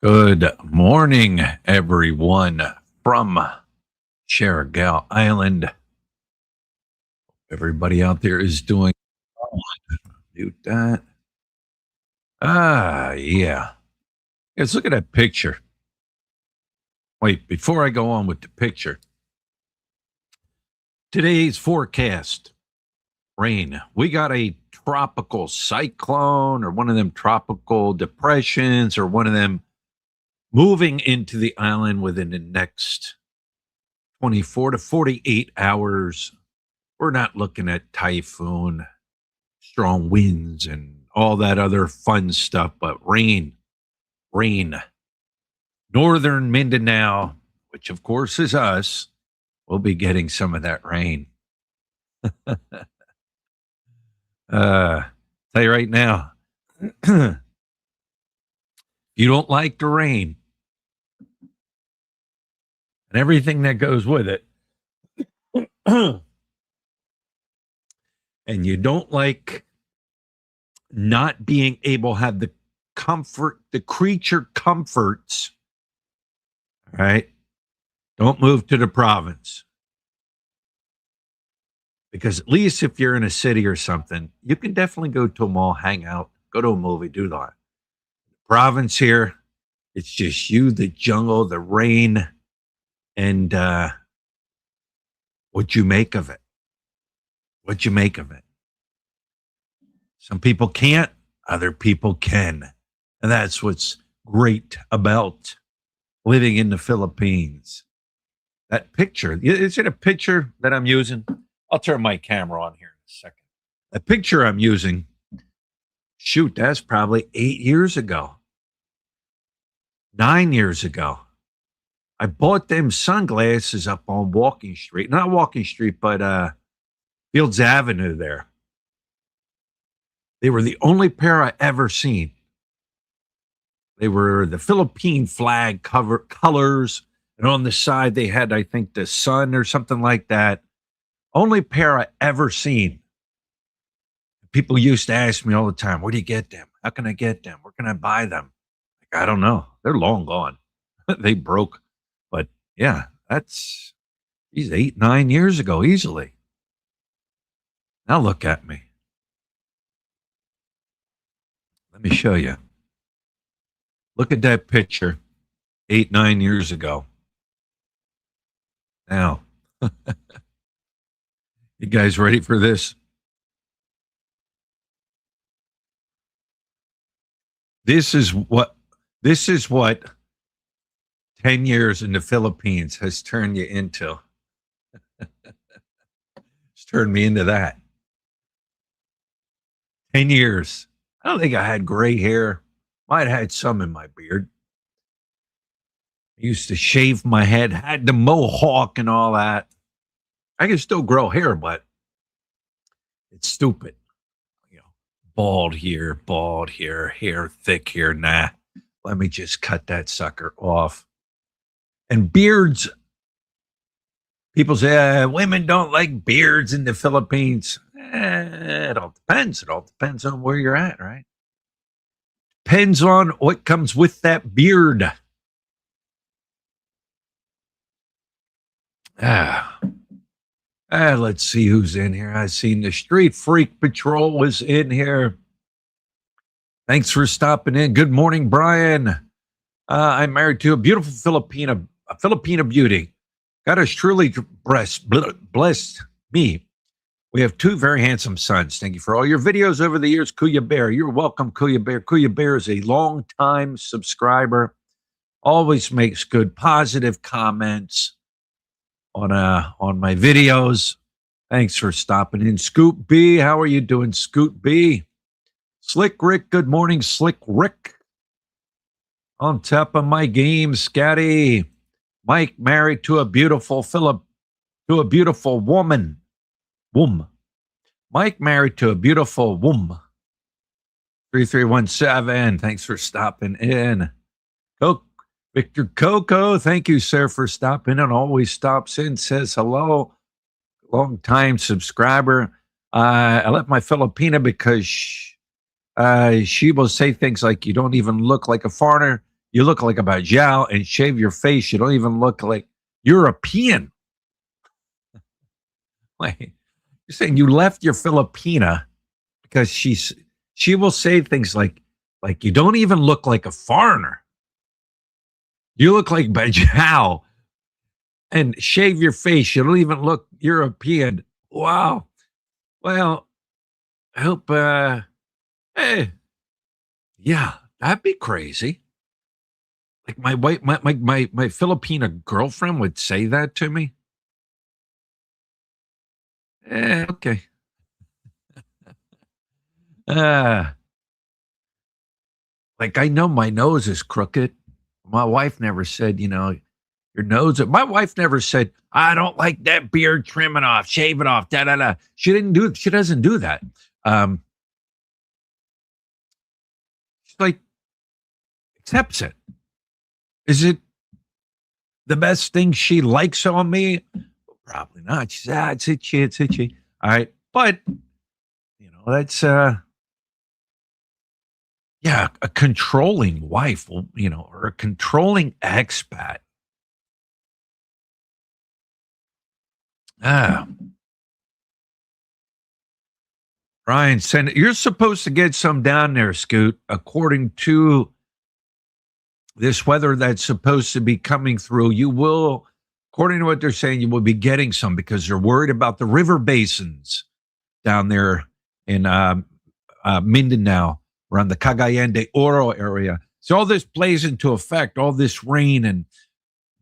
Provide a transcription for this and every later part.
Good morning, everyone from Sherrigal Island. Everybody out there is doing well. Mute that. Yeah. Let's look at that picture. Wait, before I go on with the picture, today's forecast rain. We got a tropical cyclone or one of them tropical depressions or one of them moving into the island within the next 24 to 48 hours. We're not looking at typhoon, strong winds, and all that other fun stuff, but rain. Northern Mindanao, which of course is us, will be getting some of that rain. Tell you right now, you don't like the rain and everything that goes with it, and you don't like not being able to have the comfort, the creature comforts, all right? Don't move to the province. Because at least if you're in a city or something, you can definitely go to a mall, hang out, go to a movie, do that. Province here, it's just you, the jungle, the rain, and what you make of it. What you make of it. Some people can't, other people can. And that's what's great about living in the Philippines. That picture, is it a picture that I'm using? I'll turn my camera on here in a second. The picture I'm using, shoot, that's probably 8 years ago. 9 years ago. I bought them sunglasses up on Walking Street. Not Walking Street, but Fields Avenue there. They were the only pair I ever seen. They were the Philippine flag colors. And on the side, they had, I think, the sun or something like that. Only pair I ever seen. People used to ask me all the time, where do you get them? How can I get them? Where can I buy them? Like, I don't know. They're long gone. They broke. But yeah, that's 8, 9 years ago, easily. Now look at me. Let me show you. Look at that picture 8, 9 years ago. Now, you guys ready for this? This is what 10 years in the Philippines has turned you into. It's turned me into that. 10 years. I don't think I had gray hair. Might have had some in my beard. I used to shave my head, had the mohawk and all that. I can still grow hair, but it's stupid. You know, bald here, hair thick here. Nah, let me just cut that sucker off. And beards. People say women don't like beards in the Philippines. It all depends. It all depends on where you're at, right? Depends on what comes with that beard. Let's see who's in here. I seen the Street Freak Patrol was in here. Thanks for stopping in. Good morning, Brian. I'm married to a beautiful Filipina beauty. God has truly blessed me. We have 2 very handsome sons. Thank you for all your videos over the years, Kuya Bear. You're welcome, Kuya Bear. Kuya Bear is a long-time subscriber. Always makes good, positive comments on my videos. Thanks for stopping in. Scoot B, how are you doing, Scoot B? Slick Rick, good morning, Slick Rick. On top of my game, Scatty. Mike married to a beautiful woman. Mike married to a beautiful woman. 3317, thanks for stopping in. Victor Coco, thank you, sir, for stopping in. Always stops in, says hello. Long-time subscriber. I left my Filipina because she will say things like, you don't even look like a foreigner. you look like a bajau, and shave your face, you don't even look like European. Like, you're saying you left your Filipina because she will say things like you don't even look like a foreigner. You look like bajau, and shave your face. You don't even look European. Wow. Well, I hope hey, yeah, that'd be crazy. Like my white my Filipina girlfriend would say that to me. Okay. Uh like I know my nose is crooked. My wife never said, your nose. My wife never said, I don't like that beard trimming off, shave it off, da da da. She doesn't do that. Um she's like accepts it. Is it the best thing she likes on me? Probably not. She said, it's itchy, it's itchy. All right. But that's yeah, a controlling wife, or a controlling expat. Ah, Ryan, send you're supposed to get some down there, Scoot, according to this weather that's supposed to be coming through. You will, according to what they're saying, you will be getting some because they're worried about the river basins down there in Mindanao, around the Cagayan de Oro area. So all this plays into effect, all this rain and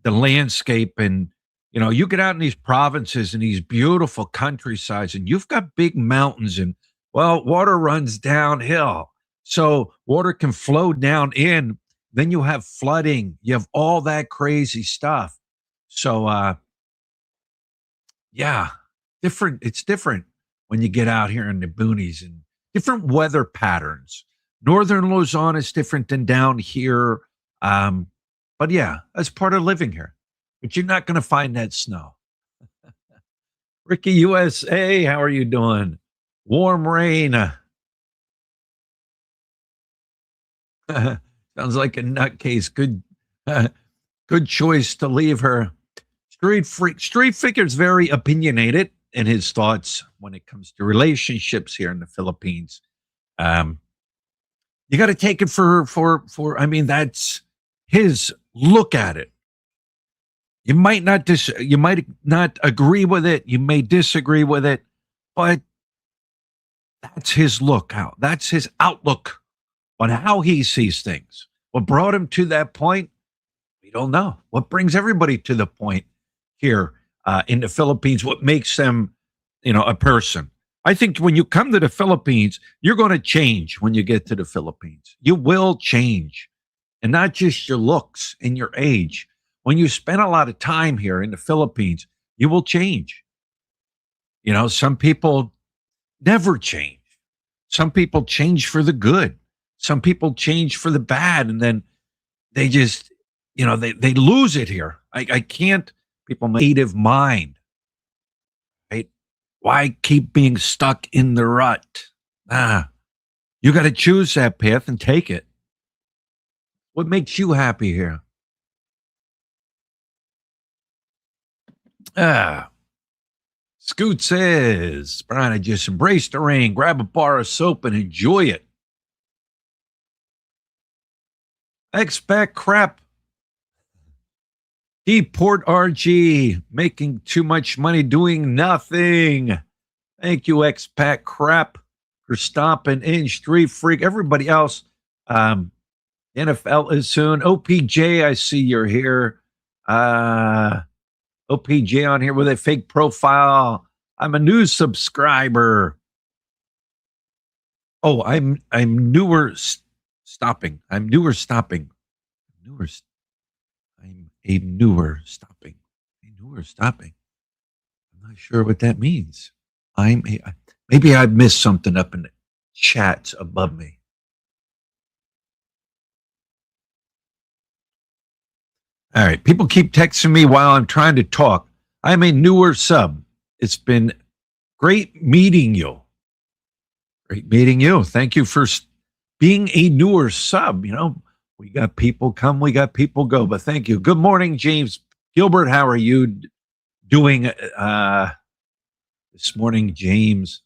the landscape. And, you get out in these provinces and these beautiful countrysides, and you've got big mountains and, well, water runs downhill. So water can flow down in. Then you have flooding. You have all that crazy stuff. So, yeah, different. It's different when you get out here in the boonies and different weather patterns. Northern Luzon is different than down here. But yeah, that's part of living here. But you're not going to find that snow. Ricky USA, how are you doing? Warm rain. Sounds like a nutcase. Good, good choice to leave her. Street Figure's very opinionated in his thoughts when it comes to relationships here in the Philippines. You got to take it for. I mean, that's his look at it. You might not agree with it. You may disagree with it, but that's his look out. That's his outlook on how he sees things. What brought him to that point? We don't know. What brings everybody to the point here in the Philippines? What makes them, a person? I think when you come to the Philippines, you're going to change when you get to the Philippines. You will change, and not just your looks and your age. When you spend a lot of time here in the Philippines, you will change. Some people never change. Some people change for the good. Some people change for the bad, and then they just, they lose it here. I can't. People native mind, right? Why keep being stuck in the rut? You got to choose that path and take it. What makes you happy here? Scoot says, Brian, I just embrace the rain, grab a bar of soap and enjoy it. Expat crap. Deport RG, making too much money doing nothing. Thank you, expat crap, for stopping in. Street Freak, everybody else. NFL is soon. OPJ, I see you're here. OPJ on here with a fake profile. I'm a new subscriber. Oh, I'm newer stopping. I'm newer stopping. I'm a newer stopping. A newer stopping. I'm not sure what that means. Maybe I missed something up in the chat above me. All right. People keep texting me while I'm trying to talk. I'm a newer sub. It's been great meeting you. Great meeting you. Thank you for being a newer sub. We got people come, we got people go. But thank you. Good morning, James Gilbert. How are you doing this morning, James?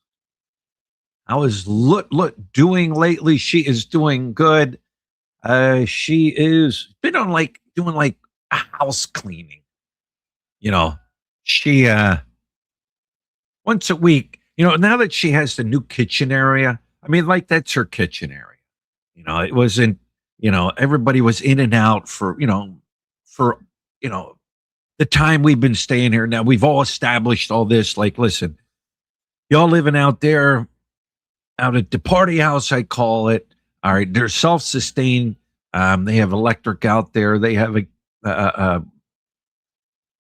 How is Look doing lately? She is doing good. She is been on like doing like a house cleaning. You know, she once a week. Now that she has the new kitchen area, I mean, like that's her kitchen area. It wasn't. Everybody was in and out for the time we've been staying here. Now we've all established all this. Like, listen, y'all living out there, out at the party house, I call it. All right, they're self-sustained. They have electric out there. They have a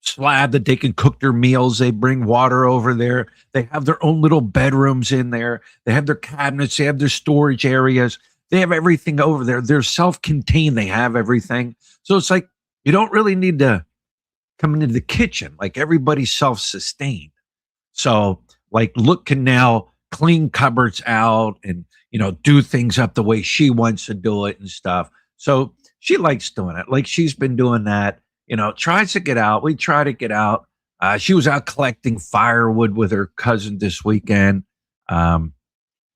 slab that they can cook their meals. They bring water over there. They have their own little bedrooms in there. They have their cabinets. They have their storage areas. They have everything over there. They're self-contained. They have everything. So it's like you don't really need to come into the kitchen. Like everybody's self-sustained. So like Look can now clean cupboards out and do things up the way she wants to do it and stuff. So she likes doing it. Like she's been doing that. Tries to get out. We try to get out. She was out collecting firewood with her cousin this weekend.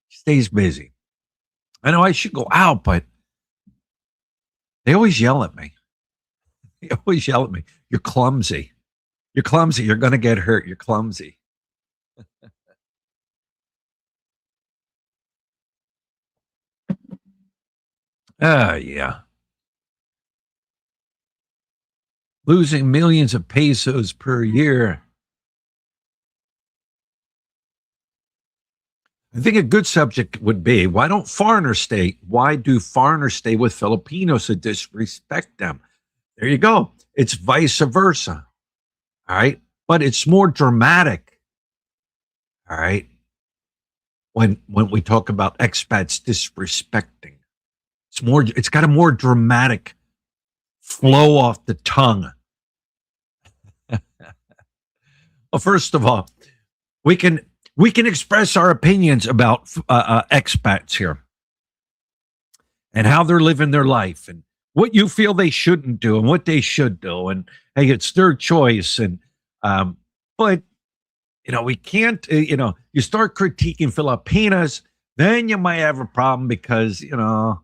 Stays busy. I know I should go out, but they always yell at me. They always yell at me. You're clumsy. You're clumsy. You're going to get hurt. You're clumsy. Yeah. Losing millions of pesos per year. I think a good subject would be, why do foreigners stay with Filipinos to disrespect them? There you go. It's vice versa. All right. But it's more dramatic. All right. When we talk about expats disrespecting, it's got a more dramatic flow off the tongue. Well, first of all, we can express our opinions about expats here and how they're living their life and what you feel they shouldn't do and what they should do. And hey, it's their choice. And but we can't. You start critiquing Filipinas, then you might have a problem because you're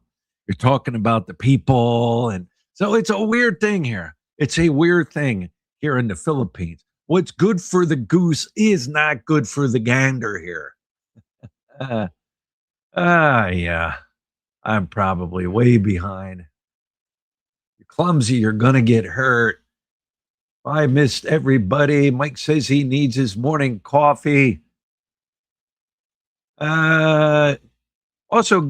talking about the people, and so it's a weird thing here. It's a weird thing here in the Philippines. What's good for the goose is not good for the gander here. Yeah. I'm probably way behind. You're clumsy, you're going to get hurt. I missed everybody. Mike says he needs his morning coffee. Also,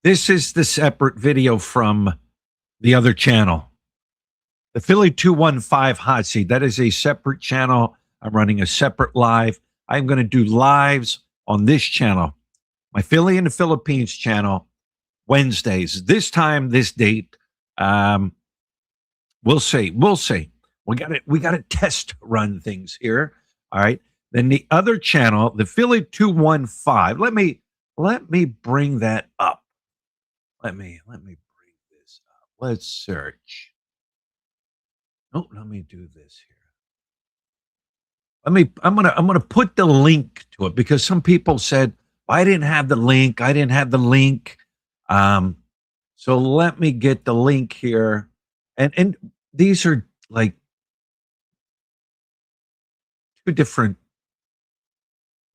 this is the separate video from the other channel. The Philly 215 Hot Seat, that is a separate channel. I'm running a separate live. I'm going to do lives on this channel, my Philly in the Philippines channel, Wednesdays. This time, this date. We'll see. We got to test run things here. All right. Then the other channel, the Philly 215. Let me bring that up. Let me bring this up. Let's search. Oh, let me do this here. I'm gonna put the link to it because some people said, I didn't have the link. So let me get the link here. And these are like two different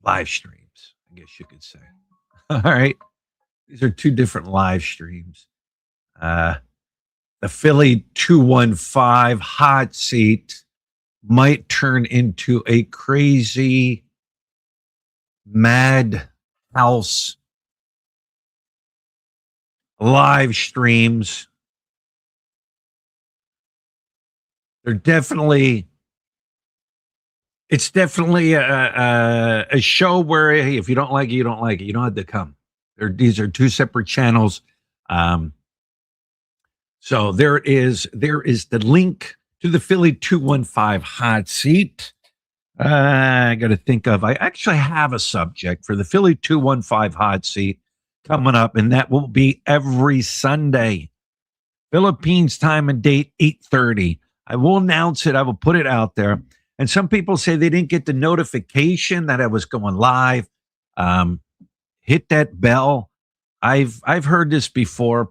live streams, I guess you could say. All right. These are two different live streams. The Philly 215 Hot Seat might turn into a crazy mad house live streams. It's definitely a show where, hey, if you don't like it, you don't like it. You don't have to come. These are two separate channels. So there is the link to the Philly 215 Hot Seat. I got to think of, I actually have a subject for the Philly 215 Hot Seat. coming up, and that will be every Sunday. Philippines time and date, 8:30. I will announce it. I will put it out there. And some people say they didn't get the notification that I was going live. Hit that bell. I've heard this before,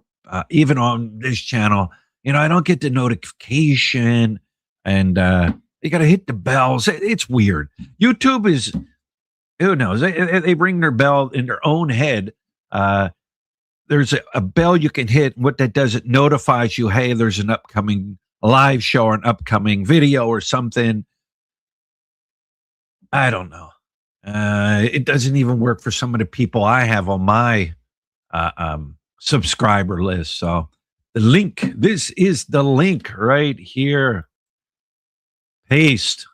even on this channel. I don't get the notification, and you got to hit the bells. It's weird. YouTube is, who knows? They ring their bell in their own head. There's a bell you can hit. What that does, it notifies you, hey, there's an upcoming live show or an upcoming video or something. I don't know. It doesn't even work for some of the people I have on my subscriber list. So the link, this is the link right here. Paste.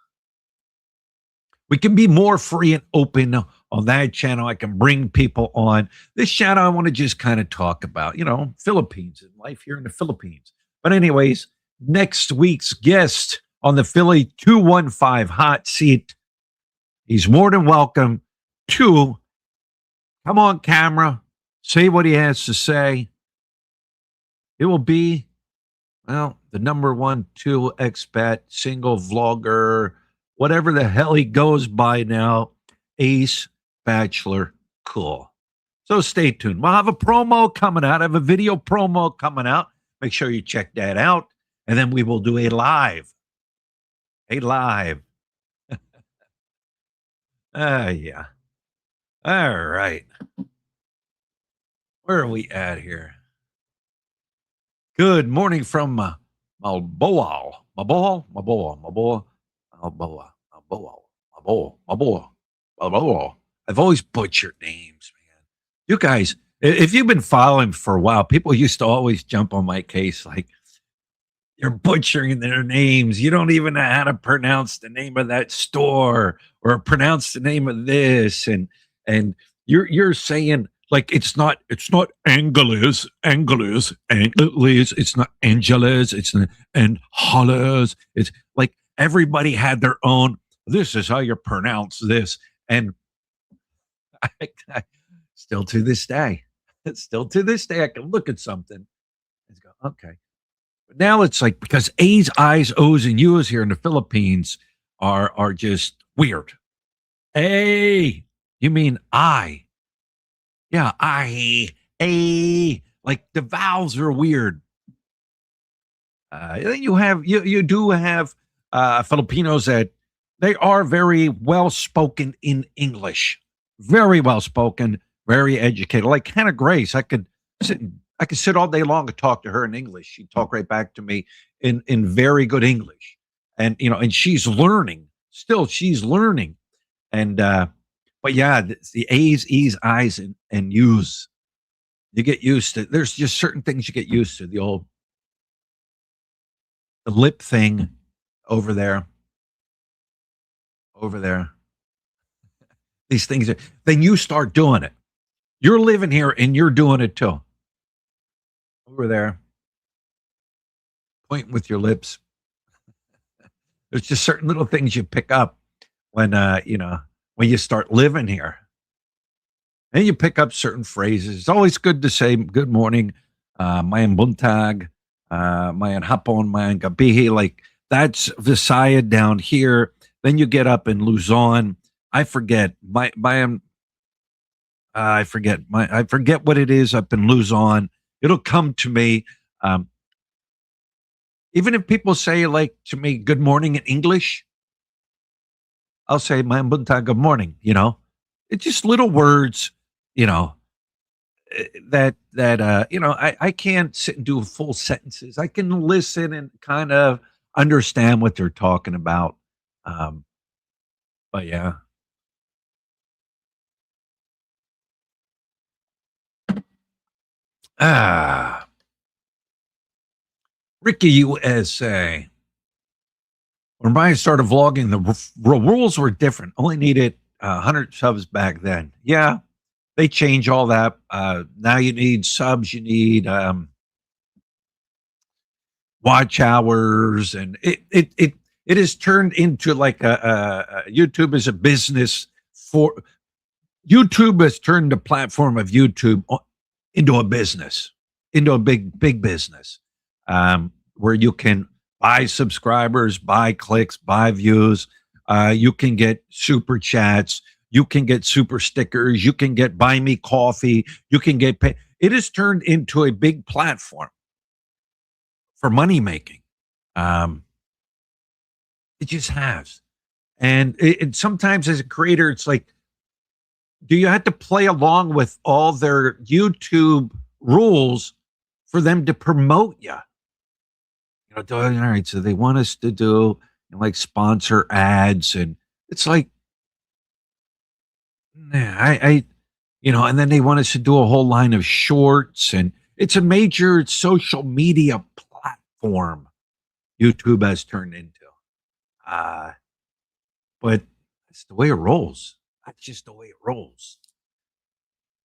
We can be more free and open on that channel. I can bring people on. This channel, I want to just kind of talk about, Philippines and life here in the Philippines. But anyways, next week's guest on the Philly 215 hot seat, he's more than welcome to come on camera, say what he has to say. It will be, well, the number 1, 2 expat, single vlogger, whatever the hell he goes by now, Ace Bachelor Cool. So stay tuned. We'll have a promo coming out. I have a video promo coming out. Make sure you check that out. And then we will do a live. Yeah. All right. Where are we at here? Good morning from Malboa. I've always butchered names, man. You guys, if you've been following for a while, people used to always jump on my case like, you're butchering their names. You don't even know how to pronounce the name of that store or pronounce the name of this. And you're saying like it's not Angeles, it's not Angeles, it's not Angeles. It's like everybody had their own, this is how you pronounce this. And I still to this day, I can look at something and go, okay. But now it's like, because A's, I's, O's, and U's here in the Philippines are just weird. A, you mean I? Yeah, I, A. Like the vowels are weird. You do have Filipinos that they are very well spoken in English, very well spoken, very educated. Like Hannah Grace, I could sit all day long and talk to her in English. She'd talk right back to me in very good English. And, and she's learning. Still, she's learning. And, but yeah, the A's, E's, I's, and U's, you get used to. There's just certain things you get used to. The lip thing over there. These things, then you start doing it. You're living here and you're doing it too. Over there, pointing with your lips. There's just certain little things you pick up when when you start living here, and you pick up certain phrases. It's always good to say good morning, mayan buntag, mayan hapon, mayan gabi. Like that's Visaya down here. Then you get up in Luzon. I forget I forget what it is up in Luzon. It'll come to me. Even if people say like to me, good morning in English, I'll say, "Maayong buntag, good morning." It's just little words, that I can't sit and do full sentences. I can listen and kind of understand what they're talking about. But yeah. Ricky USA. When Brian started vlogging, the rules were different. Only needed 100 subs back then. Yeah, they change all that. Now you need subs. You need watch hours, and it has turned into like a YouTube is a business. For YouTube has turned the platform of YouTube into a business, into a big business, where you can buy subscribers, buy clicks, buy views. You can get super chats. You can get super stickers. You can get buy me coffee. You can get paid. It has turned into a big platform for money making. Um, it just has. And sometimes as a creator, it's like, do you have to play along with all their YouTube rules for them to promote you? All right, so they want us to do like sponsor ads, and it's like, nah, and then they want us to do a whole line of shorts, and it's a major social media platform YouTube has turned into. Uh, but it's the way it rolls. That's just the way it rolls.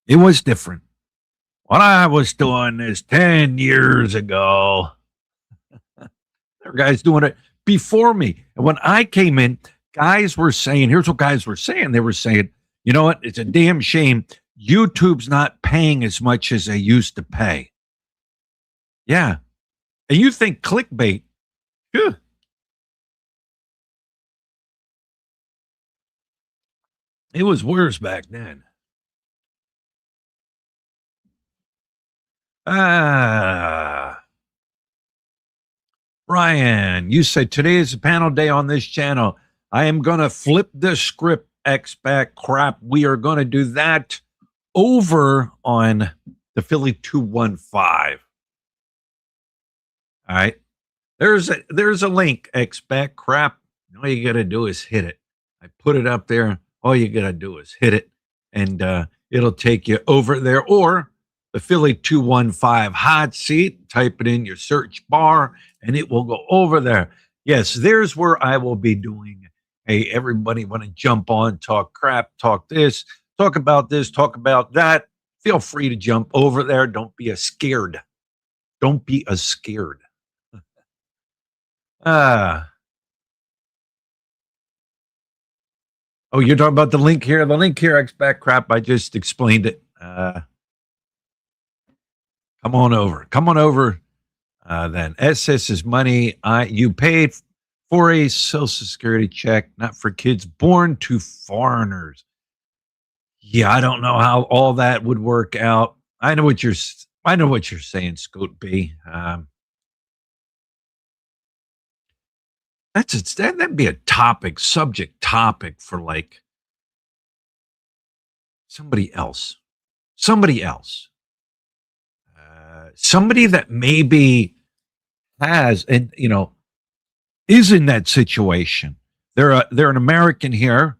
It was different. What I was doing this 10 years ago, there were guys doing it before me. And when I came in, guys were saying, here's what guys were saying. They were saying, you know what? It's a damn shame. YouTube's not paying as much as they used to pay. Yeah. And you think clickbait, phew. It was worse back then. Brian, you said today is a panel day on this channel. I am going to flip the script, expat crap. We are going to do that over on the Philly 215. All right. There's a link, expat crap. All you got to do is hit it. I put it up there. All you got to do is hit it, and it'll take you over there. Or the Philly 215 hot seat, type it in your search bar, and it will go over there. Yes, there's where I will be doing. Hey, everybody want to jump on, talk crap, talk this, talk about this, talk about that. Feel free to jump over there. Don't be a scared. Don't be a scared. Oh, you're talking about the link here? The link here, expat crap. I just explained it. Come on over. Come on over. Then SS is money you paid for a Social Security check, not for kids born to foreigners. Yeah, I don't know how all that would work out. I know what you're saying, Scoot B. That'd be a subject topic for like somebody else. Somebody that maybe has, and is in that situation. They're an American here.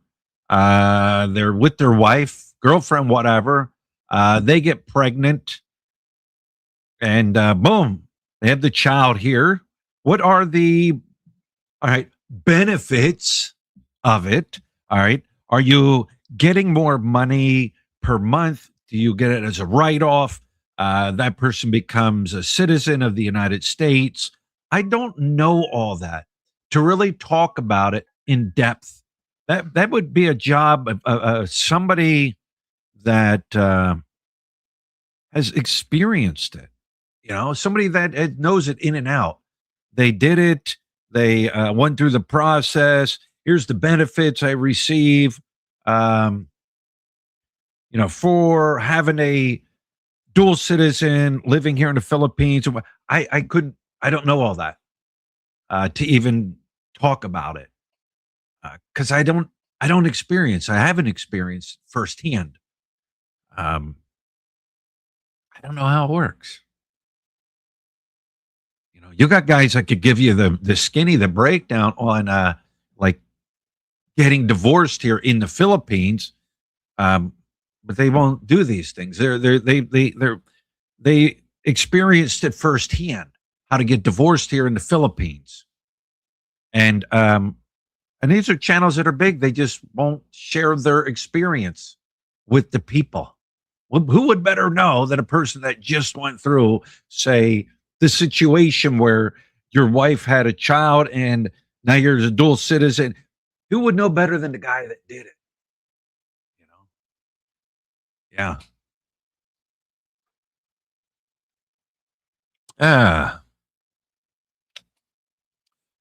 They're with their wife, girlfriend, whatever. They get pregnant, and boom, they have the child here. What are the benefits of it? All right, are you getting more money per month? Do you get it as a write-off? That person becomes a citizen of the United States. I don't know all that to really talk about it in depth. That would be a job of somebody that has experienced it. Somebody that knows it in and out. They did it. They went through the process. Here's the benefits I receive. For having a dual citizen living here in the Philippines. I don't know all that to even talk about it because I haven't experienced firsthand. I don't know how it works. You got guys that could give you the breakdown on like getting divorced here in the Philippines, but they won't do these things. They experienced it firsthand how to get divorced here in the Philippines, and these are channels that are big. They just won't share their experience with the people. Well, who would better know than a person that just went through, say, the situation where your wife had a child and now you're a dual citizen? Who would know better than the guy that did it? Yeah. Ah,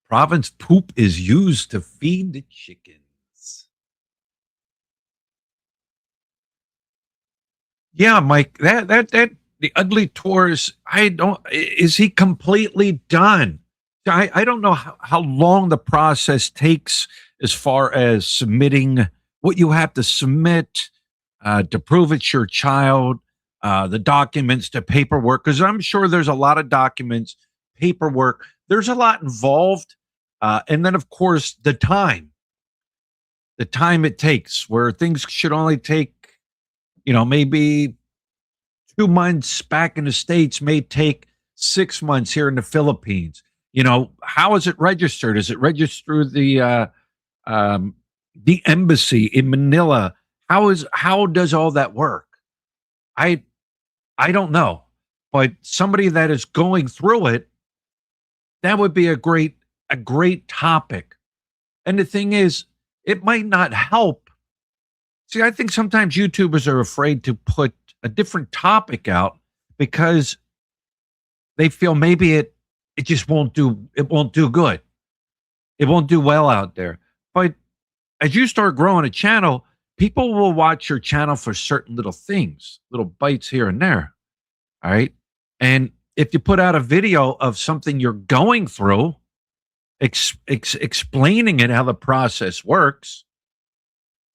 province poop is used to feed the chickens. Yeah, Mike, that the ugly tours, I don't is he completely done? I don't know how long the process takes as far as submitting what you have to submit to prove it's your child, the documents, the paperwork, because I'm sure there's a lot of documents, paperwork, there's a lot involved. And then, of course, the time it takes, where things should only take, maybe 2 months back in the States may take 6 months here in the Philippines. How is it registered? Is it registered through um, the embassy in Manila? How does all that work? I I don't know, but somebody that is going through it, that would be a great topic. And the thing is, it might not help. See, I think sometimes YouTubers are afraid to put a different topic out because they feel maybe it just won't do good. It won't do well out there. But as you start growing a channel, people will watch your channel for certain little things, little bites here and there. All right. And if you put out a video of something you're going through, explaining it, how the process works,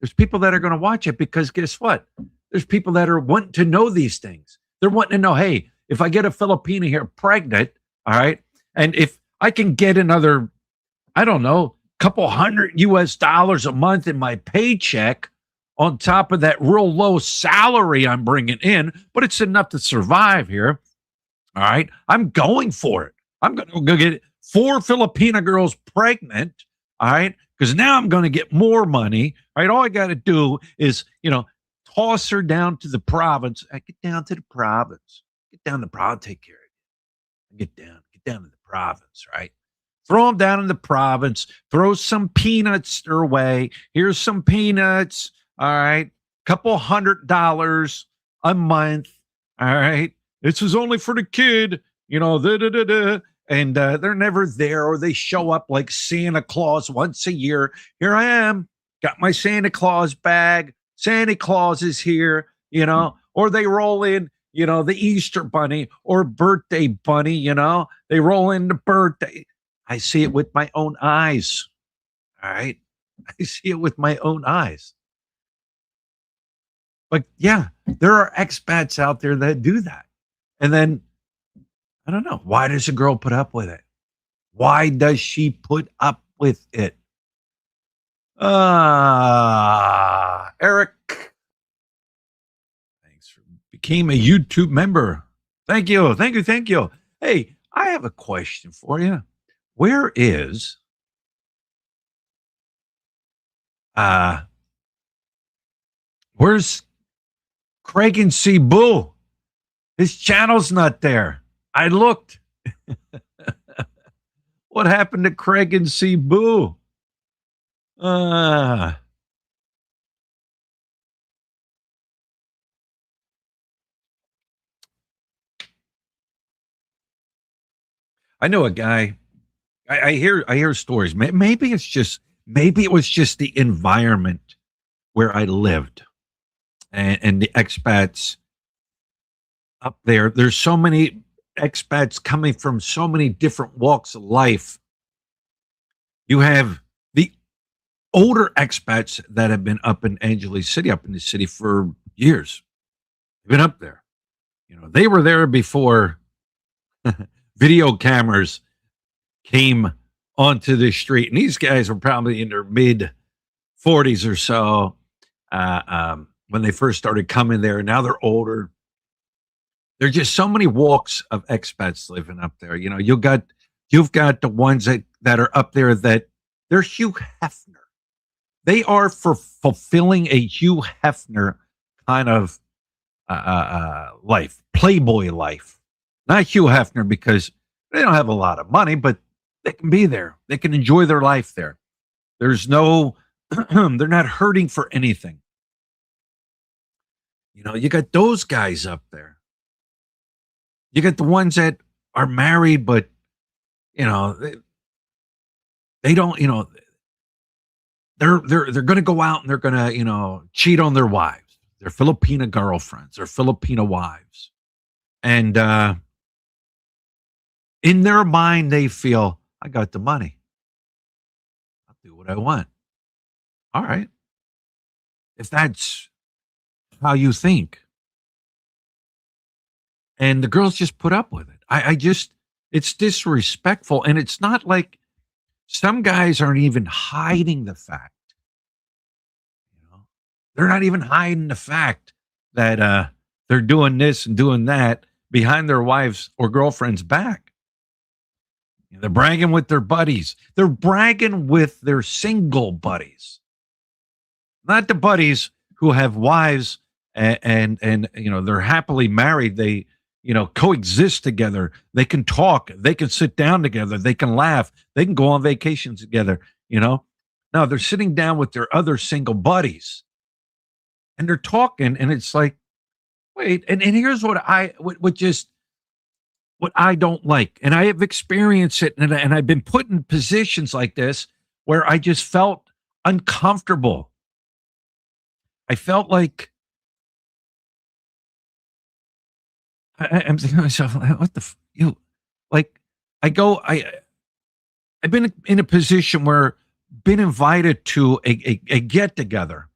there's people that are going to watch it because guess what? There's people that are wanting to know these things. They're wanting to know, hey, if I get a Filipina here pregnant, all right, and if I can get another, I don't know, couple hundred US dollars a month in my paycheck on top of that real low salary I'm bringing in, but it's enough to survive here. All right. I'm going for it. I'm going to go get 4 Filipina girls pregnant. All right. Because now I'm going to get more money. All right. All I got to do is, toss her down to the province. I get down to the province. Get down to the province. Take care of it. Get down to the province. Right. Throw them down in the province. Throw some peanuts their way. Here's some peanuts. All right. Couple $100 a month. All right. This is only for the kid, da, da, da, da. And they're never there, or they show up like Santa Claus once a year. Here I am, got my Santa Claus bag. Santa Claus is here, or they roll in, the Easter bunny or birthday bunny, they roll in the birthday. I see it with my own eyes. All right. I see it with my own eyes. But yeah, there are expats out there that do that. And then I don't know. Why does a girl put up with it? Why does she put up with it? Eric, thanks for became a YouTube member. Thank you. Thank you. Thank you. Hey, I have a question for you. Where is uh where's Craig and Cebu? His channel's not there. I looked. What happened to Craig and Cebu? I know a guy. I hear stories. Maybe it was just the environment where I lived, and the expats up there. There's so many expats coming from so many different walks of life. You have the older expats that have been up in Angeles City, up in the city for years. They've been up there. They were there before video cameras came onto the street. And these guys were probably in their mid 40s or so when they first started coming there. Now they're older. There's just so many walks of expats living up there. You've got the ones that are up there that they're Hugh Hefner. They are for fulfilling a Hugh Hefner kind of life, Playboy life. Not Hugh Hefner because they don't have a lot of money, but they can be there. They can enjoy their life there. There's no, they're not hurting for anything. You got those guys up there. You got the ones that are married, but you know, they don't, they're going to go out and they're going to, cheat on their wives, their Filipina girlfriends, their Filipina wives. And in their mind, they feel, I got the money. I'll do what I want. All right. If that's how you think. And the girls just put up with it. I just, it's disrespectful. And it's not like some guys aren't even hiding the fact. They're not even hiding the fact that they're doing this and doing that behind their wives' or girlfriend's back. They're bragging with their buddies. They're bragging with their single buddies, not the buddies who have wives and they're happily married. They coexist together. They can talk. They can sit down together. They can laugh. They can go on vacations together. No, they're sitting down with their other single buddies. And they're talking, and it's like, wait, and here's what I don't like, and I have experienced it, and I've been put in positions like this where I just felt uncomfortable. I felt like I'm thinking to myself, what the you like? I've been in a position where been invited to a get together,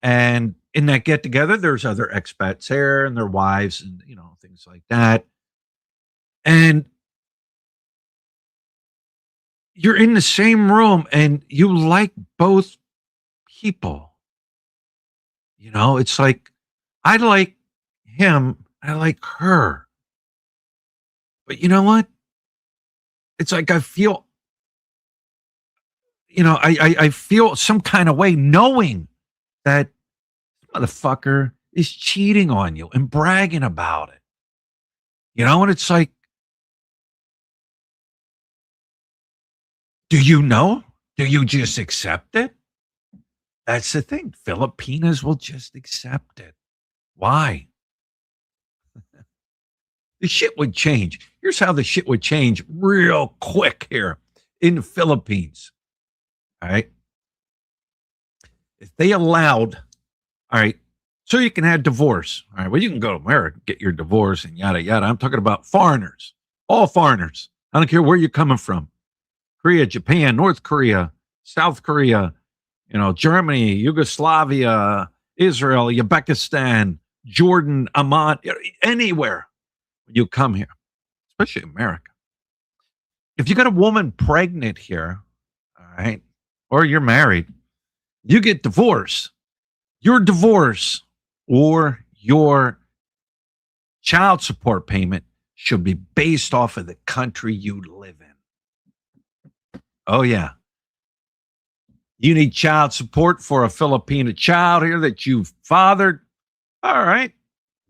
and in that get together, there's other expats there and their wives and, things like that. And you're in the same room and you like both people. It's like, I like him, I like her. But you know what? It's like I feel, I feel some kind of way knowing that motherfucker is cheating on you and bragging about it. And it's like, do you know? Do you just accept it? That's the thing. Filipinas will just accept it. Why? The shit would change. Here's how the shit would change real quick here in the Philippines. All right. If they allowed, all right, so you can have divorce. All right, well, you can go to America, get your divorce and yada, yada. I'm talking about foreigners, all foreigners. I don't care where you're coming from. Korea, Japan, North Korea, South Korea, Germany, Yugoslavia, Israel, Uzbekistan, Jordan, Amman, anywhere you come here, especially America. If you got a woman pregnant here, all right, or you're married, you get divorced. Your divorce or your child support payment should be based off of the country you live in. Oh, yeah. You need child support for a Filipina child here that you've fathered. All right.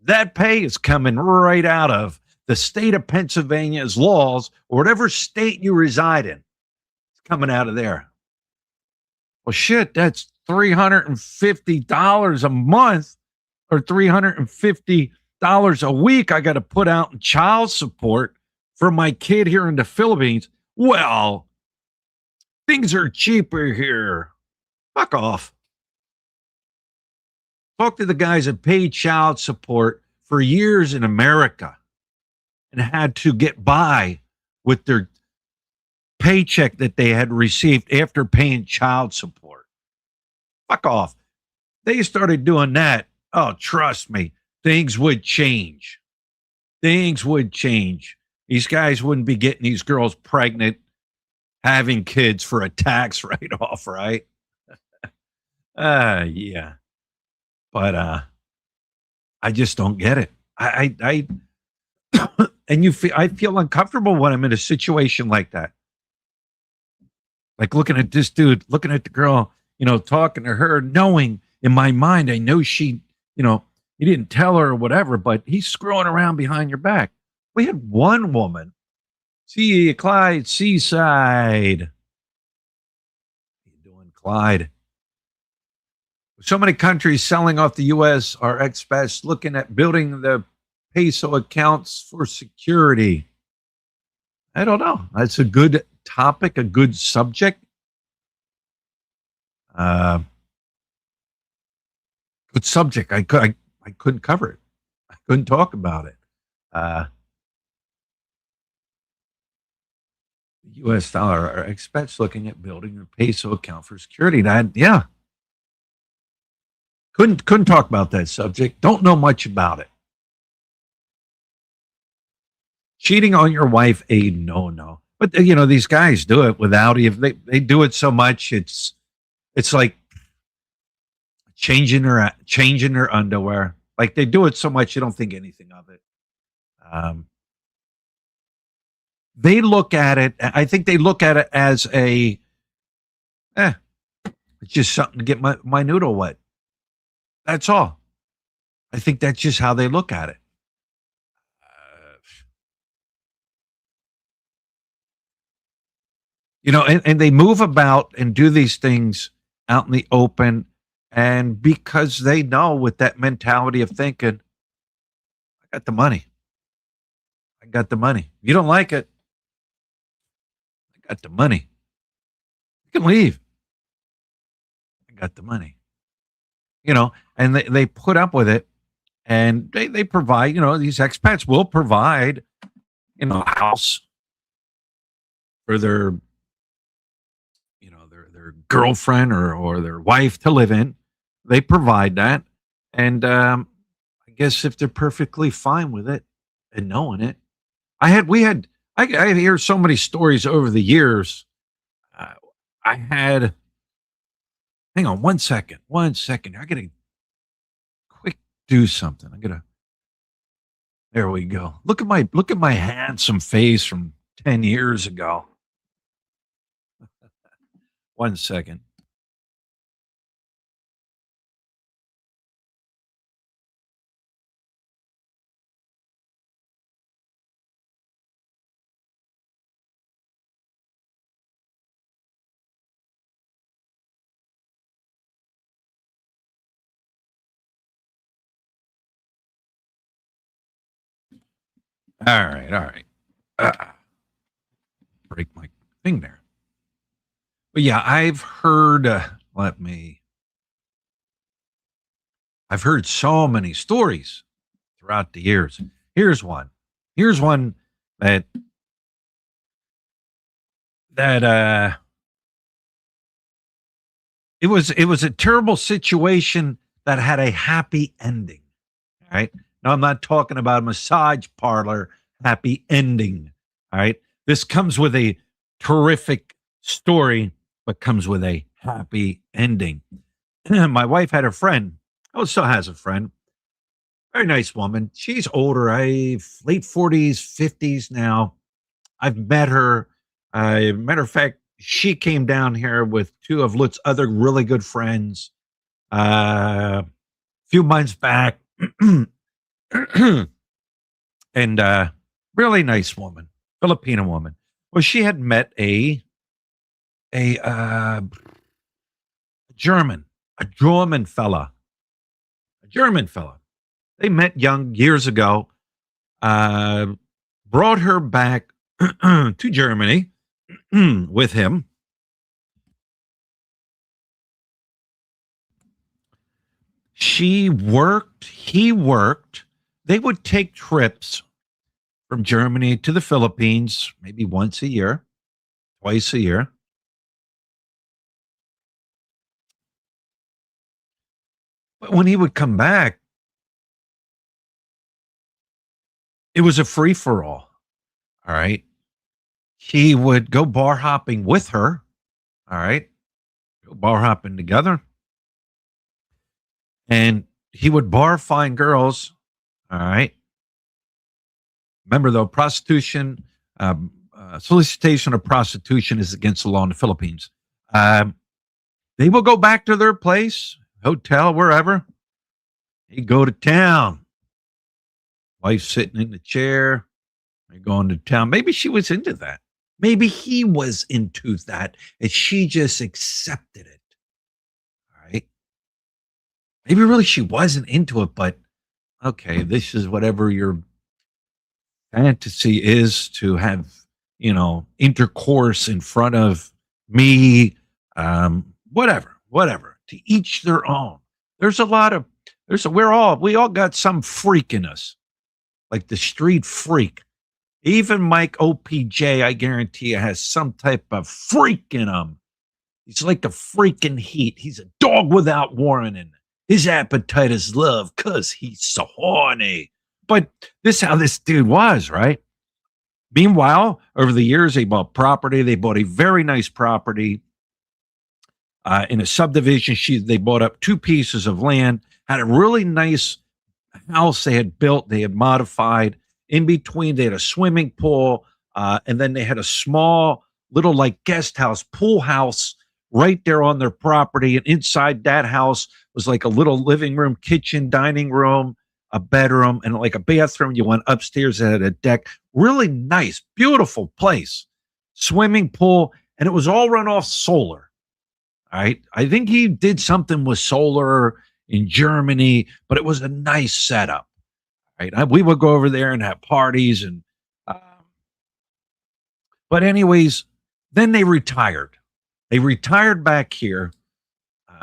That pay is coming right out of the state of Pennsylvania's laws, or whatever state you reside in. It's coming out of there. Well, shit, that's $350 a month or $350 a week I got to put out in child support for my kid here in the Philippines. Well, things are cheaper here. Fuck off. Talk to the guys that paid child support for years in America and had to get by with their paycheck that they had received after paying child support. Fuck off. They started doing that. Oh, trust me, things would change. Things would change. These guys wouldn't be getting these girls pregnant, having kids for a tax write-off, right? Yeah. But I just don't get it. I and I feel uncomfortable when I'm in a situation like that. Like looking at this dude, looking at the girl, talking to her, knowing in my mind, I know she, he didn't tell her or whatever, but he's screwing around behind your back. We had one woman, see Clyde, Seaside. How you doing, Clyde? So many countries selling off the U.S. are expats looking at building the peso accounts for security. I don't know. That's a good topic, a good subject. Uh, good subject. I couldn't cover it. I couldn't talk about it. Uh, U.S. dollar. Are expats looking at building their peso account for security? That yeah. Couldn't talk about that subject. Don't know much about it. Cheating on your wife, a no. But these guys do it without if they do it so much it's like changing their underwear. Like they do it so much you don't think anything of it. Um, they look at it. I think they look at it as eh, it's just something to get my noodle wet. That's all. I think that's just how they look at it. Uh, and they move about and do these things out in the open. And because they know with that mentality of thinking, I got the money. I got the money. You don't like it. I got the money. You can leave. I got the money. And they put up with it and they provide, these expats will provide, a house for their girlfriend or their wife to live in. They provide that. And I guess if they're perfectly fine with it and knowing it, I hear so many stories over the years. Uh, I had, hang on 1 second, 1 second. I got to quick do something. There we go. Look at my handsome face from 10 years ago. 1 second. All right, all right. Break my thing there. But yeah, I've heard. I've heard so many stories throughout the years. Here's one. Here's one that that it was a terrible situation that had a happy ending. All right. Now I'm not talking about a massage parlor happy ending. All right. This comes with a terrific story, but comes with a happy ending. My wife had a friend. Oh, still has a friend. Very nice woman. She's older. I late 40s, 50s now. I've met her. Matter of fact, she came down here with two of Lut's other really good friends a few months back. And really nice woman, Filipina woman. Well, she had met a German, a German fella, a German fella. They met young years ago. Uh, Brought her back to Germany with him. She worked, he worked. They would take trips from Germany to the Philippines, maybe once a year, twice a year. But when he would come back, it was a free for all. All right. He would go bar hopping with her. All right. Go bar hopping together. And he would bar fine girls. All right. Remember, though, prostitution, solicitation of prostitution is against the law in the Philippines. They will go back to their place, hotel, wherever. They go to town. Wife sitting in the chair. They're going to town. Maybe she was into that. Maybe he was into that, and she just accepted it. All right. Maybe really she wasn't into it, but okay, this is whatever your fantasy is to have intercourse in front of me. Whatever. To each their own. There's a lot of we all got some freak in us, like the street freak. Even Mike OPJ, I guarantee you, has some type of freak in him. He's like the freaking heat. He's a dog without warning. His appetite is love because he's so horny. But this is how this dude was, right? Meanwhile, over the years, they bought property. They bought a very nice property in a subdivision. They bought up 2 pieces of land, had a really nice house they had built, they had modified. In between, they had a swimming pool, and then they had a small little like guest house, pool house right there on their property. And inside that house was like a little living room, kitchen, dining room, a bedroom, and like a bathroom. You went upstairs, it had a deck. Really nice, beautiful place. Swimming pool, and it was all run off solar. All right. I think he did something with solar in Germany, but it was a nice setup. Right. We would go over there and have parties. But anyways, then they retired. They retired back here.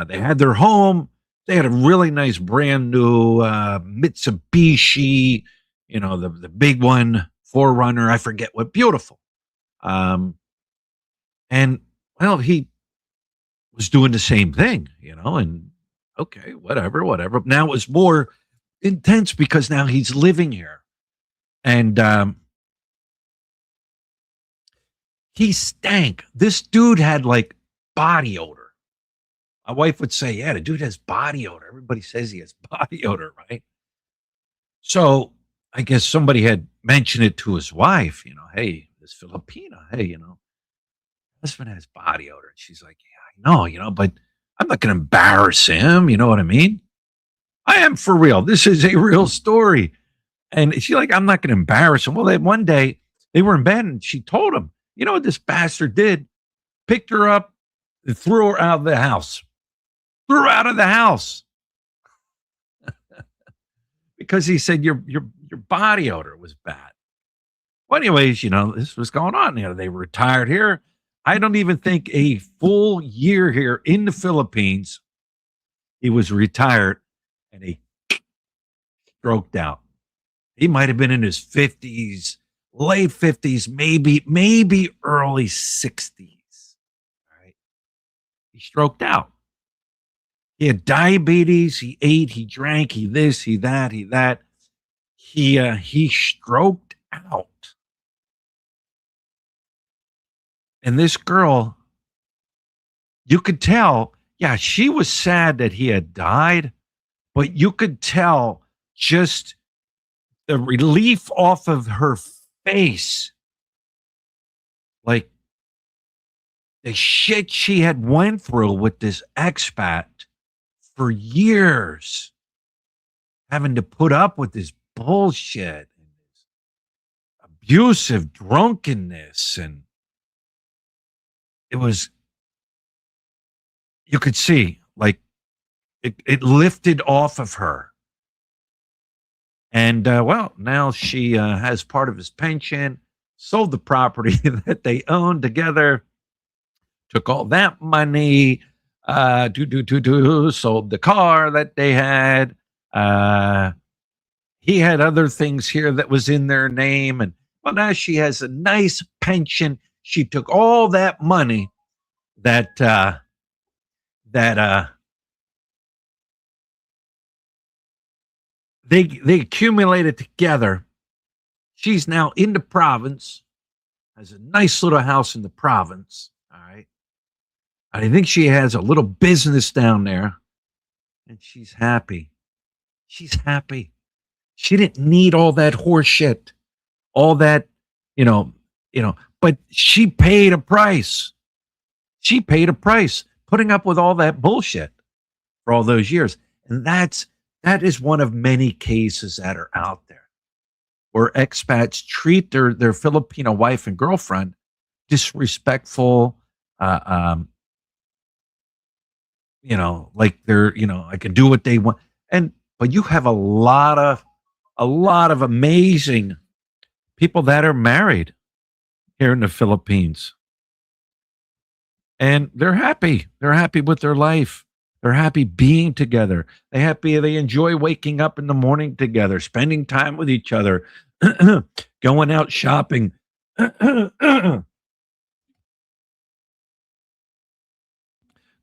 They had their home. They had a really nice brand new Mitsubishi, the big one, 4Runner. I forget what, beautiful. And well, he was doing the same thing, and okay, whatever. Now it was more intense because now he's living here. And he stank. This dude had like body odor. My wife would say, yeah, the dude has body odor. Everybody says he has body odor, right? So I guess somebody had mentioned it to his wife, hey, this Filipina, hey, husband has body odor. And she's like, yeah, I know, but I'm not going to embarrass him. You know what I mean? I am for real. This is a real story. And she's like, I'm not going to embarrass him. Well, then one day they were in bed and she told him, you know what this bastard did? Picked her up and threw her out of the house. Threw her out of the house. Because he said your body odor was bad. Well, anyways, this was going on. They retired here. I don't even think a full year here in the Philippines, he was retired and he stroked out. He might have been in his 50s, late 50s, maybe early 60s. All right. He stroked out. He had diabetes. He ate, he drank, he this, he that. He stroked out. And this girl, you could tell, yeah, she was sad that he had died, but you could tell just the relief off of her face. Like the shit she had went through with this expat for years, having to put up with this bullshit and this abusive drunkenness. And it was, you could see, like, it lifted off of her. And, well, now she has part of his pension, sold the property that they owned together, took all that money, sold the car that they had. He had other things here that was in their name. And, well, now she has a nice pension. She took all that money that they accumulated together. She's now in the province, has a nice little house in the province. All right. I think she has a little business down there, and she's happy. She's happy. She didn't need all that horse shit, all that, but she paid a price. She paid a price putting up with all that bullshit for all those years. And that is one of many cases that are out there where expats treat their Filipino wife and girlfriend disrespectful, like they're, I can do what they want. But you have a lot of amazing people that are married. here in the Philippines. And they're happy. They're happy with their life. They're happy being together. They enjoy waking up in the morning together, spending time with each other, going out shopping.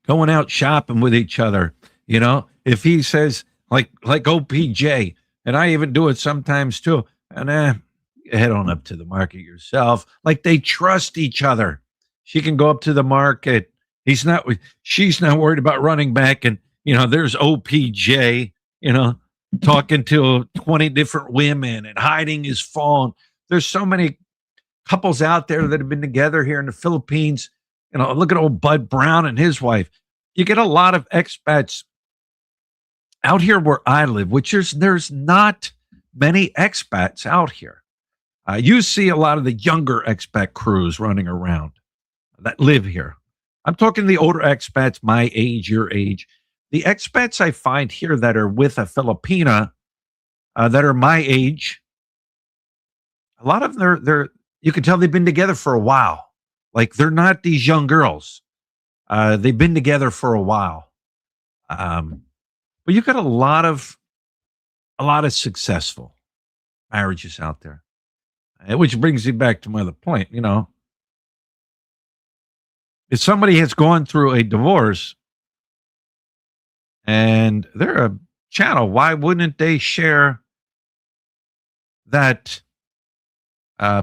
Going out shopping with each other. If he says like OPJ, and I even do it sometimes too, and head on up to the market yourself. Like they trust each other. She can go up to the market. He's not. She's not worried about running back, and there's OPJ. Talking to 20 different women and hiding his phone. There's so many couples out there that have been together here in the Philippines. Look at old Bud Brown and his wife. You get a lot of expats out here where I live, which there's not many expats out here. You see a lot of the younger expat crews running around that live here. I'm talking the older expats, my age, your age. The expats I find here that are with a Filipina that are my age, a lot of them, you can tell they've been together for a while. Like they're not these young girls. They've been together for a while. But you've got a lot of successful marriages out there. Which brings me back to my other point. If somebody has gone through a divorce and they're a channel, why wouldn't they share that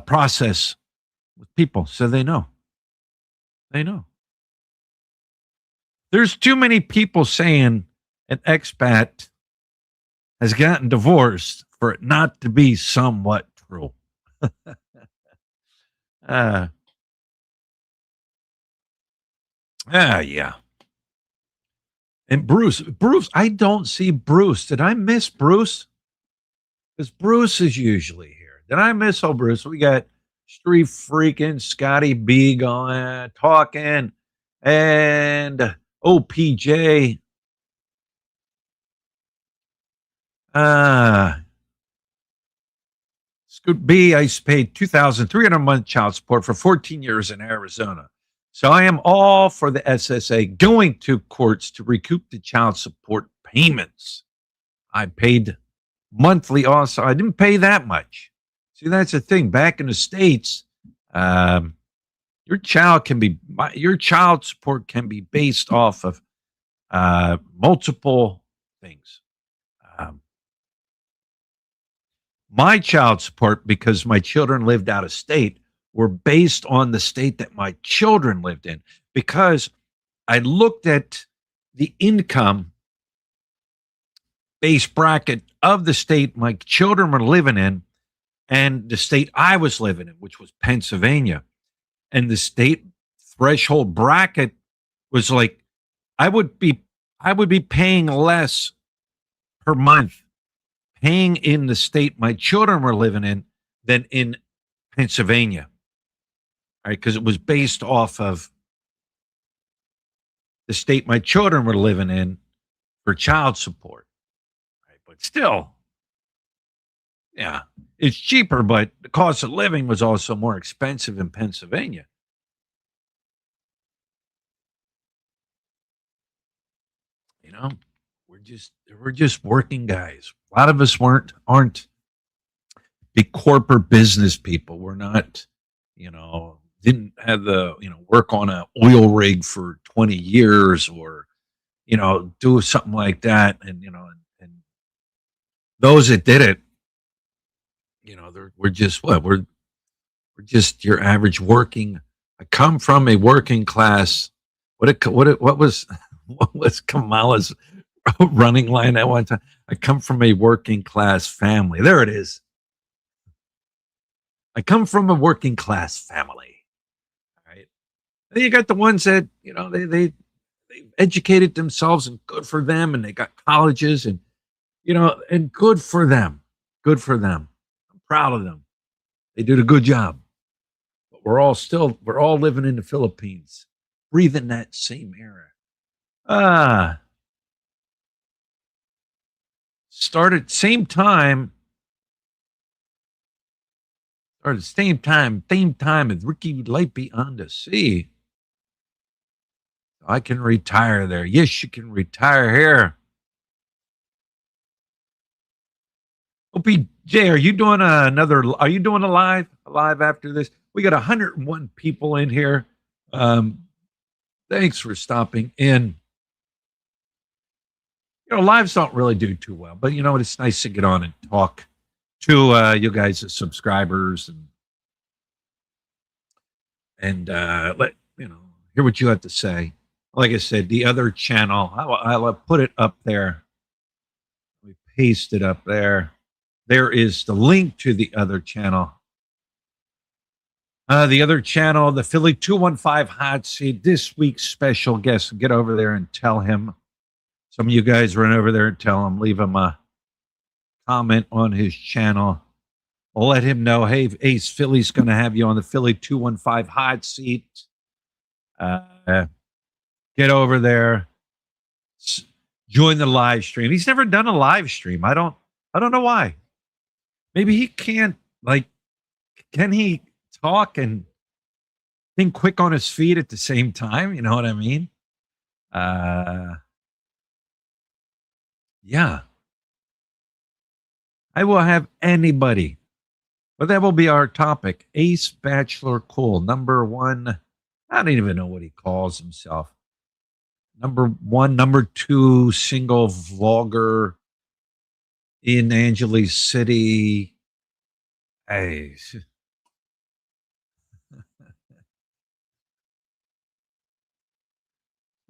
process with people so they know? They know. There's too many people saying an expat has gotten divorced for it not to be somewhat true. Yeah. And Bruce, I don't see Bruce. Did I miss Bruce? Because Bruce is usually here. Did I miss Bruce? We got Street Freaking Scotty B going, talking, and OPJ. Scoot B, I paid $2,300 a month child support for 14 years in Arizona. So I am all for the SSA going to courts to recoup the child support payments. I paid monthly also. I didn't pay that much. See, that's the thing. Back in the States, your child support can be based off of multiple things. My child support, because my children lived out of state, were based on the state that my children lived in, because I looked at the income base bracket of the state my children were living in and the state I was living in, which was Pennsylvania. And the state threshold bracket was like, I would be paying less per month paying in the state my children were living in than in Pennsylvania. All right, because it was based off of the state my children were living in for child support. Right, but still, yeah, it's cheaper, but the cost of living was also more expensive in Pennsylvania. We're just working guys. A lot of us aren't big corporate business people. We're not, didn't have the, work on an oil rig for 20 years or, do something like that. And, and those that did it, we're just we're just your average working. I come from a working class. What was Kamala's running line at one time? I come from a working class family. There it is. I come from a working class family. All right. Then you got the ones that, they educated themselves and good for them, and they got colleges and, and good for them. Good for them. I'm proud of them. They did a good job. But we're all living in the Philippines, breathing that same air. Started or the same time as Ricky Light Beyond the Sea. I can retire there. Yes, you can retire here. OPJ, are you doing are you doing a live after this? We got 101 people in here. Thanks for stopping in. Lives don't really do too well, but it's nice to get on and talk to you guys as subscribers and let hear what you have to say. Like I said, the other channel, I'll put it up there. We paste it up there. There is the link to the other channel. The other channel, the Philly 215 Hot Seat, this week's special guest. Get over there and tell him. Some of you guys run over there and tell him, leave him a comment on his channel. I'll let him know, hey, Ace Philly's going to have you on the Philly 215 Hot Seat. Get over there. Join the live stream. He's never done a live stream. I don't know why. Maybe he can't, can he talk and think quick on his feet at the same time? You know what I mean? Yeah. I will have anybody. But that will be our topic. Ace Bachelor Cool. Number one. I don't even know what he calls himself. Number one, number two single vlogger in Angeles City. Hey.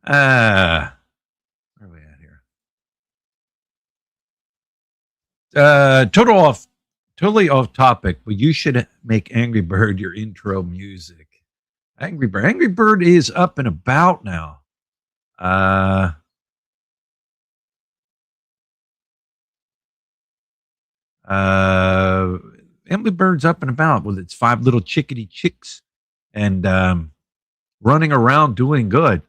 Where are we at here? Totally off topic, but you should make Angry Bird your intro music. Angry Bird is up and about now. Angry Bird's up and about with its 5 little chickadee chicks and running around doing good.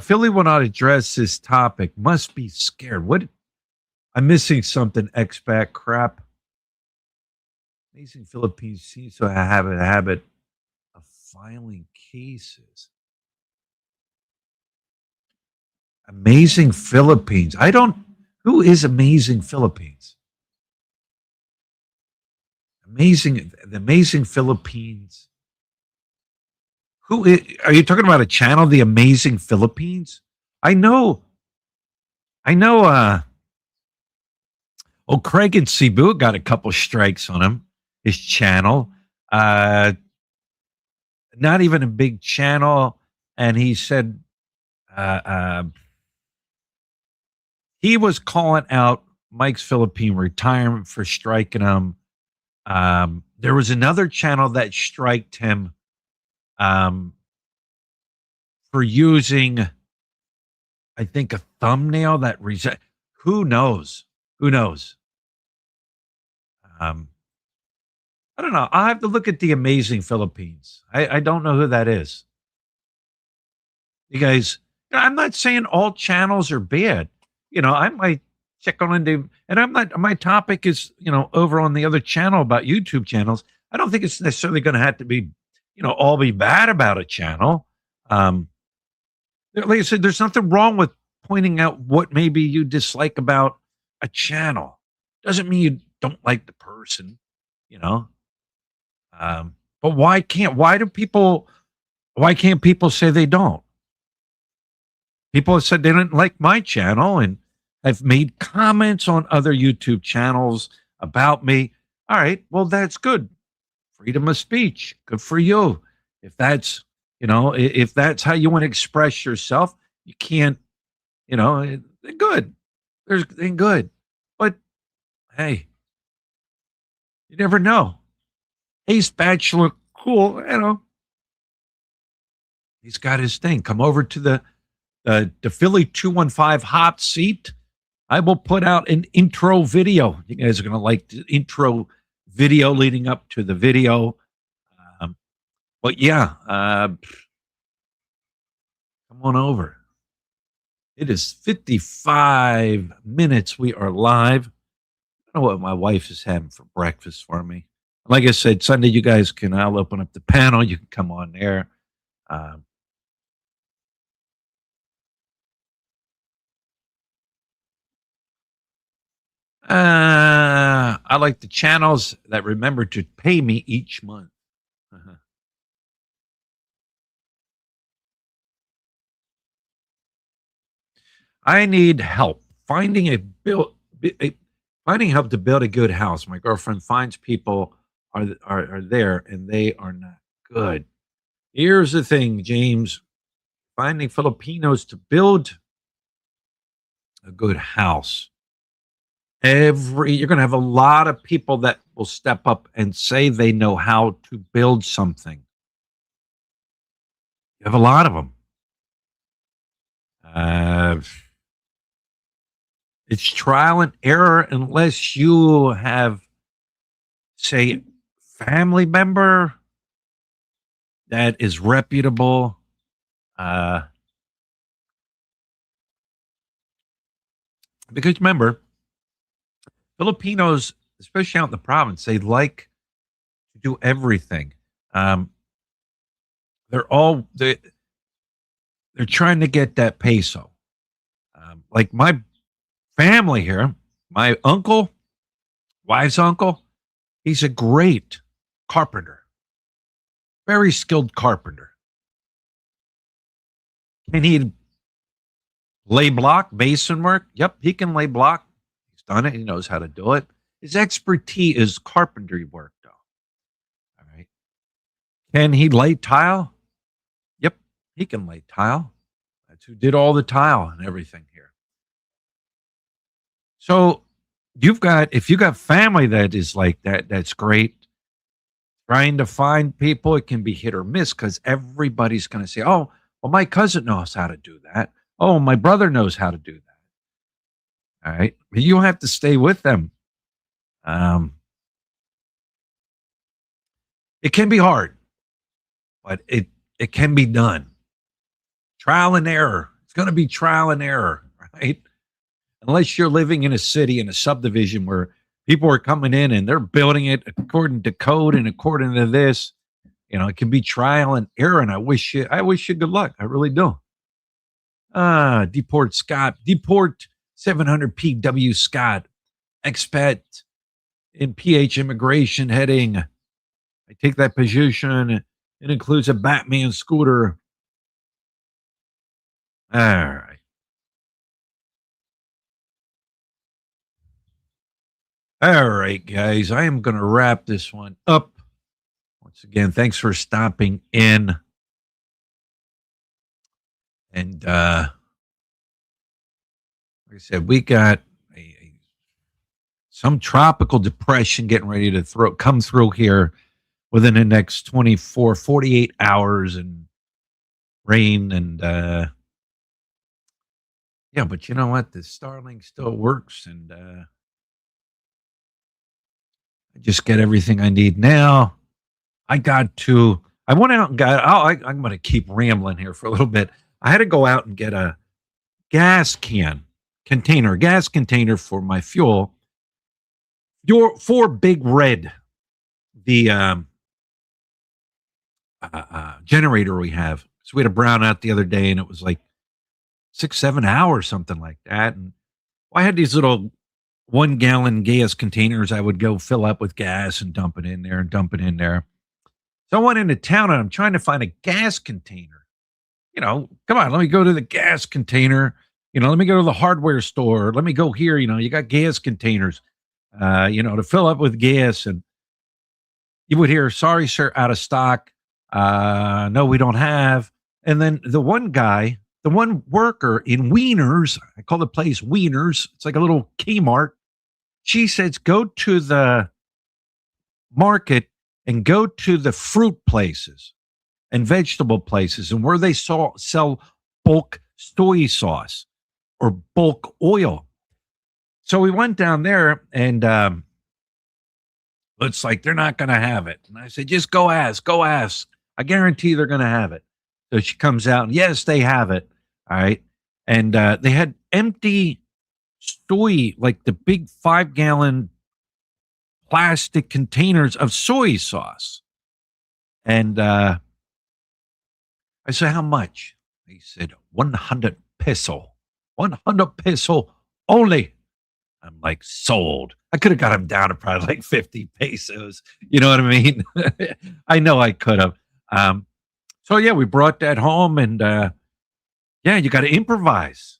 Philly will not address this topic. Must be scared. What? I'm missing something. Expat crap. Amazing Philippines seems to have a habit of filing cases. Amazing Philippines. Who is Amazing Philippines? The Amazing Philippines. Are you talking about a channel, The Amazing Philippines? I know. Craig in Cebu got a couple strikes on him. His channel, not even a big channel, and he said he was calling out Mike's Philippine retirement for striking him. There was another channel that striked him for using, I think, a thumbnail that who knows? I don't know. I'll have to look at The Amazing Philippines. I don't know who that is. You guys, I'm not saying all channels are bad. I might check on into, and my topic is, over on the other channel about YouTube channels. I don't think it's necessarily going to have to be, all be bad about a channel. Like I said, there's nothing wrong with pointing out what maybe you dislike about a channel. Doesn't mean you don't like the person, but why can't people say they don't? People have said they didn't like my channel, and I've made comments on other YouTube channels about me. All right, well, that's good. Freedom of speech. Good for you. If that's how you want to express yourself, you can't, they're good. They're good. But hey, you never know. Ace Bachelor, cool, he's got his thing. Come over to the Philly 215 Hot Seat. I will put out an intro video. You guys are going to like the intro video leading up to the video. But yeah, come on over. It is 55 minutes. We are live. I don't know what my wife is having for breakfast for me. Like I said, Sunday, you guys can, I'll open up the panel. You can come on there. Um, I like the channels that remember to pay me each month. Uh-huh. I need help finding finding help to build a good house. My girlfriend finds people are there and they are not good. Here's the thing, James. Finding Filipinos to build a good house. You're going to have a lot of people that will step up and say they know how to build something. You have a lot of them. Uh, it's trial and error unless you have, say, family member that is reputable. Uh, because remember, Filipinos, especially out in the province, they like to do everything. Um, they're all they're trying to get that peso. Like my family here, my uncle, wife's uncle, he's a great carpenter, very skilled carpenter. Can he lay block, mason work? Yep, he can lay block. He's done it. He knows how to do it. His expertise is carpentry work, though. All right. Can he lay tile? Yep, he can lay tile. That's who did all the tile and everything here. So if you got family that is like that, that's great. Trying to find people, it can be hit or miss because everybody's going to say, oh, well, my cousin knows how to do that. Oh, my brother knows how to do that. All right. But you have to stay with them. It can be hard, but it can be done. Trial and error. It's going to be trial and error, right? Unless you're living in a city in a subdivision where people are coming in and they're building it according to code and according to this, it can be trial and error. And I wish you good luck. I really do. Deport Scott, deport 700 PW Scott, expat in PH immigration heading. I take that position. It includes a Batman scooter. All right. All right, guys. I am going to wrap this one up. Once again, thanks for stopping in. And like I said, we got some tropical depression getting ready to come through here within the next 24, 48 hours, and rain. And yeah, but you know what? The Starlink still works, and I just get everything I need now. I went out and I'm going to keep rambling here for a little bit. I had to go out and get a gas container for my fuel. For Big Red, the generator we have. So we had a brownout the other day, and it was like 6-7 hours, something like that. And I had these little 1-gallon gas containers I would go fill up with gas and dump it in there. So I went into town and I'm trying to find a gas container. Come on, let me go to the gas container. Let me go to the hardware store. Let me go here. You got gas containers, to fill up with gas. And you would hear, sorry, sir, out of stock. No, we don't have. And then the one worker in Wieners, I call the place Wieners. It's like a little Kmart. She says, go to the market and go to the fruit places and vegetable places, and where they sell bulk soy sauce or bulk oil. So we went down there, and looks like they're not going to have it. And I said, just go ask. I guarantee they're going to have it. So she comes out, and yes, they have it. All right. And they had empty soy, like the big 5-gallon plastic containers of soy sauce. And I said, how much? He said, 100 peso. 100 peso only. I'm like, sold. I could have got him down to probably like 50 pesos. You know what I mean? I know I could have. So yeah, we brought that home, and yeah, you got to improvise.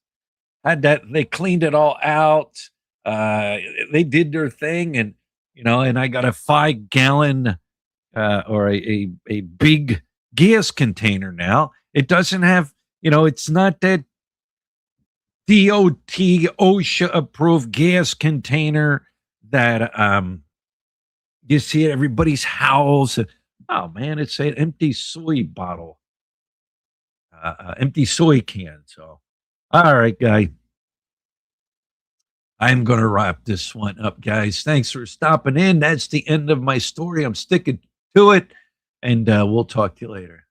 Had that, they cleaned it all out. They did their thing, and and I got a 5 gallon or a big gas container now. It doesn't have, it's not that DOT OSHA approved gas container that you see at everybody's house. Oh man, it's an empty soy bottle, empty soy can. So, all right, guy. I'm going to wrap this one up, guys. Thanks for stopping in. That's the end of my story. I'm sticking to it, and we'll talk to you later.